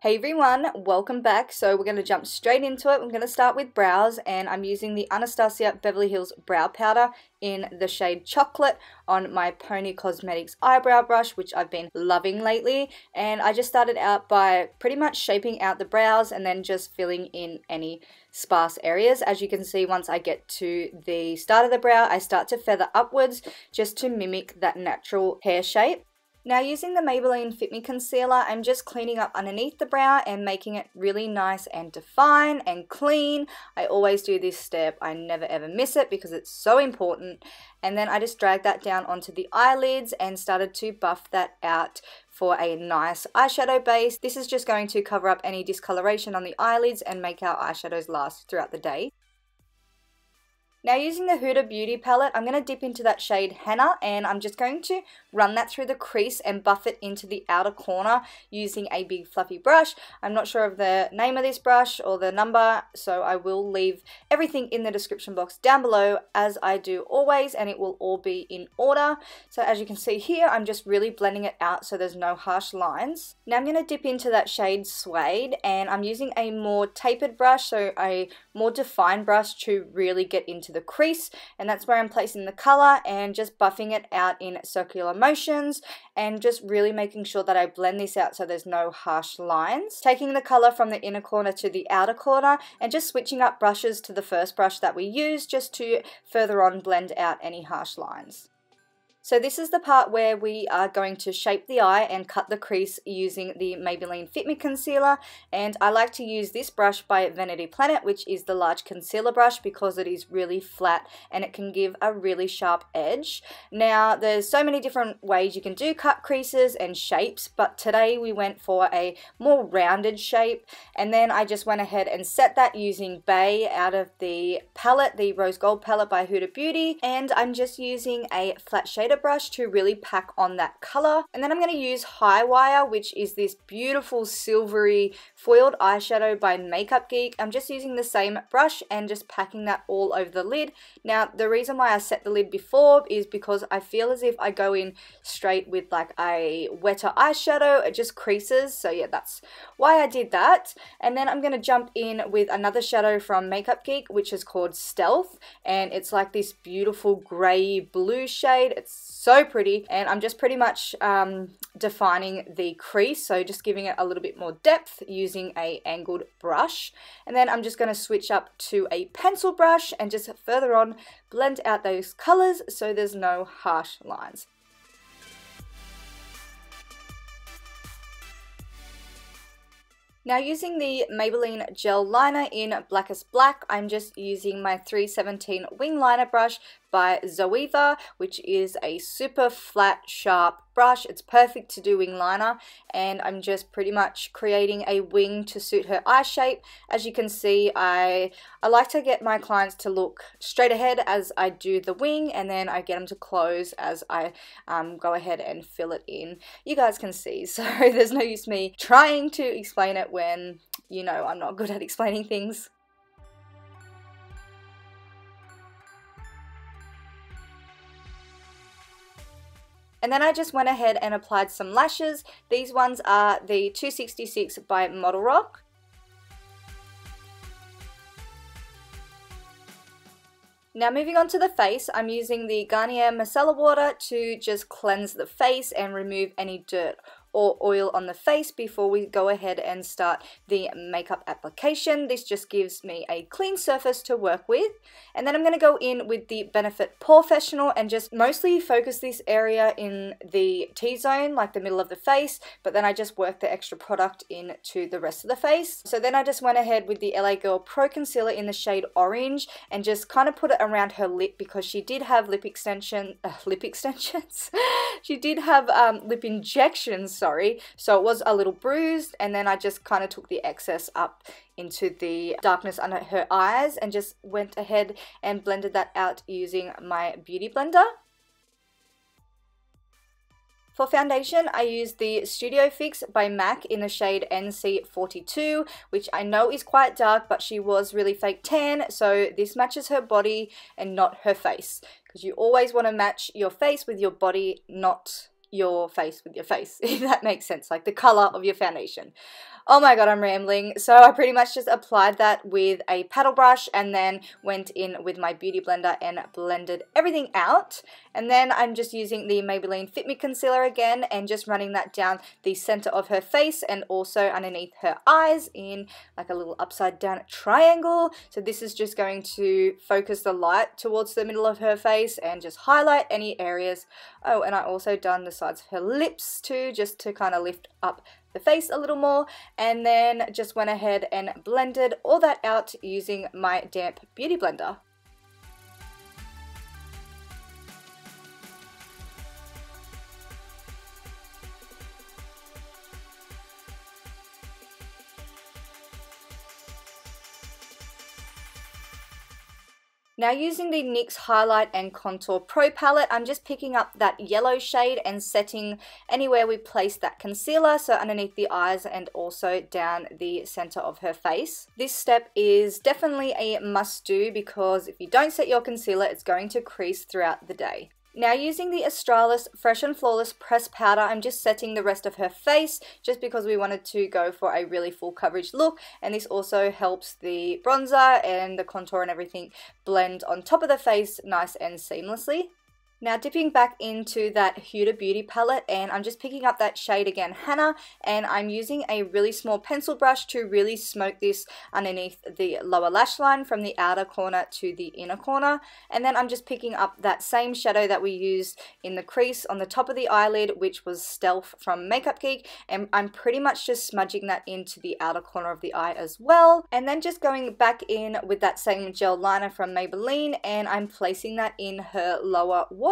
Hey everyone, welcome back. So we're going to jump straight into it. I'm going to start with brows, and I'm using the Anastasia Beverly Hills Brow Powder in the shade Chocolate on my Pony Cosmetics eyebrow brush, which I've been loving lately. And I just started out by pretty much shaping out the brows and then just filling in any sparse areas. As you can see, once I get to the start of the brow, I start to feather upwards just to mimic that natural hair shape. Now, using the Maybelline Fit Me Concealer, I'm just cleaning up underneath the brow and making it really nice and defined and clean. I always do this step. I never ever miss it because it's so important. And then I just dragged that down onto the eyelids and started to buff that out for a nice eyeshadow base. This is just going to cover up any discoloration on the eyelids and make our eyeshadows last throughout the day. Now, using the HudaBeauty palette, I'm going to dip into that shade Henna, and I'm just going to run that through the crease and buff it into the outer corner using a big fluffy brush. I'm not sure of the name of this brush or the number, so I will leave everything in the description box down below, as I do always, and it will all be in order. So as you can see here, I'm just really blending it out so there's no harsh lines. Now I'm going to dip into that shade Suede, and I'm using a more tapered brush, so a more defined brush to really get into the crease, and that's where I'm placing the color and just buffing it out in circular motions and just really making sure that I blend this out so there's no harsh lines. Taking the color from the inner corner to the outer corner and just switching up brushes to the first brush that we use just to further on blend out any harsh lines. So this is the part where we are going to shape the eye and cut the crease using the Maybelline Fit Me Concealer, and I like to use this brush by Vanity Planet, which is the large concealer brush, because it is really flat and it can give a really sharp edge. Now, there's so many different ways you can do cut creases and shapes, but today we went for a more rounded shape, and then I just went ahead and set that using Bay out of the palette, the Rose Gold palette by Huda Beauty, and I'm just using a flat shader brush to really pack on that color. And then I'm going to use High Wire, which is this beautiful silvery foiled eyeshadow by Makeup Geek. I'm just using the same brush and just packing that all over the lid. Now, the reason why I set the lid before is because I feel as if I go in straight with like a wetter eyeshadow, it just creases. So yeah, that's why I did that. And then I'm going to jump in with another shadow from Makeup Geek, which is called Stealth, and it's like this beautiful grey blue shade. It's so pretty, and I'm just pretty much defining the crease, so just giving it a little bit more depth using a angled brush. And then I'm just going to switch up to a pencil brush and just further on blend out those colors so there's no harsh lines. Now, using the Maybelline Gel Liner in Blackest Black, I'm just using my 317 Wing Liner brush by Zoeva, which is a super flat, sharp brush. It's perfect to do wing liner, and I'm just pretty much creating a wing to suit her eye shape. As you can see, I like to get my clients to look straight ahead as I do the wing, and then I get them to close as I go ahead and fill it in. You guys can see, so there's no use me trying to explain it when, you know, I'm not good at explaining things. And then I just went ahead and applied some lashes. These ones are the 266 by Model Rock. Now, moving on to the face, I'm using the Garnier Micellar Water to just cleanse the face and remove any dirt or oil on the face before we go ahead and start the makeup application. This just gives me a clean surface to work with. And then I'm going to go in with the Benefit Professional and just mostly focus this area in the T-zone, like the middle of the face, but then I just work the extra product into the rest of the face. So then I just went ahead with the LA Girl Pro Concealer in the shade Orange and just kind of put it around her lip, because she did have lip extensions. She did have lip injections, sorry, so it was a little bruised, and then I just kind of took the excess up into the darkness under her eyes and just went ahead and blended that out using my beauty blender. For foundation, I used the Studio Fix by MAC in the shade NC42, which I know is quite dark, but she was really fake tan, so this matches her body and not her face, because you always want to match your face with your body, not your face with your face, if that makes sense, like the color of your foundation. Oh my god, I'm rambling. So I pretty much just applied that with a paddle brush and then went in with my beauty blender and blended everything out. And then I'm just using the Maybelline Fit Me Concealer again and just running that down the center of her face and also underneath her eyes in like a little upside down triangle. So this is just going to focus the light towards the middle of her face and just highlight any areas. Oh, and I also done the sides of her lips too, just to kind of lift up the face a little more, and then just went ahead and blended all that out using my damp beauty blender. Now using the NYX Highlight and Contour Pro palette, I'm just picking up that yellow shade and setting anywhere we place that concealer, so underneath the eyes and also down the center of her face. This step is definitely a must do because if you don't set your concealer, it's going to crease throughout the day. Now using the Australis Fresh and Flawless Pressed Powder, I'm just setting the rest of her face just because we wanted to go for a really full coverage look, and this also helps the bronzer and the contour and everything blend on top of the face nice and seamlessly. Now dipping back into that HudaBeauty palette, and I'm just picking up that shade again, Henna, and I'm using a really small pencil brush to really smoke this underneath the lower lash line from the outer corner to the inner corner. And then I'm just picking up that same shadow that we used in the crease on the top of the eyelid, which was Stealth from Makeup Geek, and I'm pretty much just smudging that into the outer corner of the eye as well. And then just going back in with that same gel liner from Maybelline, and I'm placing that in her lower waterline.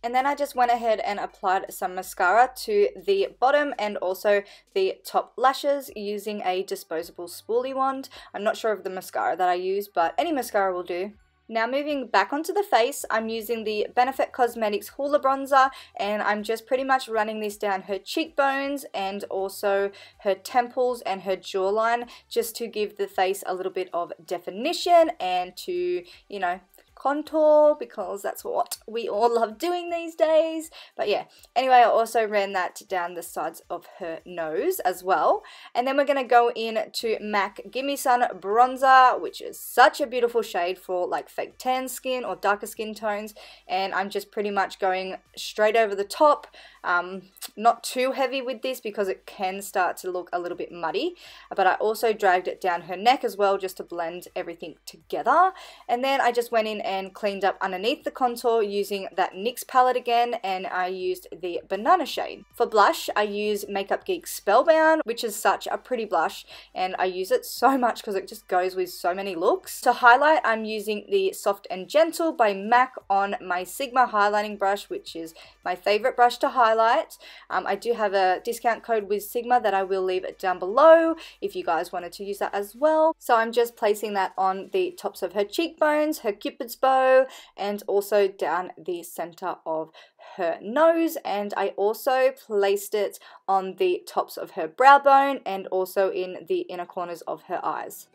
And then I just went ahead and applied some mascara to the bottom and also the top lashes using a disposable spoolie wand. I'm not sure of the mascara that I use, but any mascara will do. Now moving back onto the face, I'm using the Benefit Cosmetics Hoola Bronzer, and I'm just pretty much running this down her cheekbones and also her temples and her jawline, just to give the face a little bit of definition and to, you know, contour, because that's what we all love doing these days. But yeah, anyway, I also ran that down the sides of her nose as well. And then we're going to go in to MAC Gimme Sun Bronzer, which is such a beautiful shade for like fake tan skin or darker skin tones, and I'm just pretty much going straight over the top. Not too heavy with this because it can start to look a little bit muddy, but I also dragged it down her neck as well just to blend everything together. And then I just went in and cleaned up underneath the contour using that NYX palette again, and I used the banana shade. For blush, I use Makeup Geek Spellbound, which is such a pretty blush, and I use it so much because it just goes with so many looks. To highlight, I'm using the Soft and Gentle by MAC on my Sigma highlighting brush, which is my favorite brush to highlight. I do have a discount code with Sigma that I will leave it down below if you guys wanted to use that as well. So I'm just placing that on the tops of her cheekbones, her cupid's bow, and also down the center of her nose, and I also placed it on the tops of her brow bone and also in the inner corners of her eyes.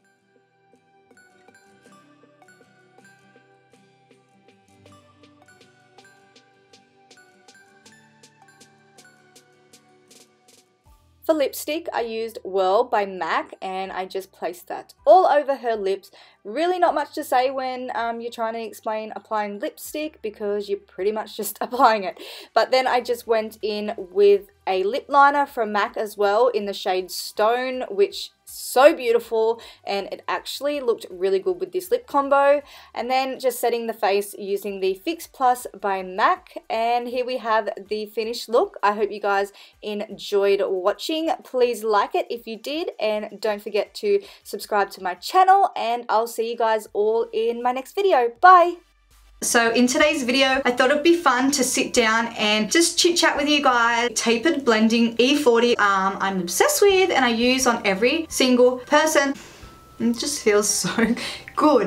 For lipstick, I used Whirl by MAC, and I just placed that all over her lips. Really not much to say when you're trying to explain applying lipstick because you're pretty much just applying it. But then I just went in with a lip liner from MAC as well in the shade Stone, which is so beautiful, and it actually looked really good with this lip combo. And then just setting the face using the Fix Plus by MAC, and here we have the finished look. I hope you guys enjoyed watching. Please like it if you did, and don't forget to subscribe to my channel, and I'll see you guys all in my next video. Bye! So in today's video, I thought it'd be fun to sit down and just chit chat with you guys. Tapered Blending E40, I'm obsessed with, and I use on every single person. It just feels so good.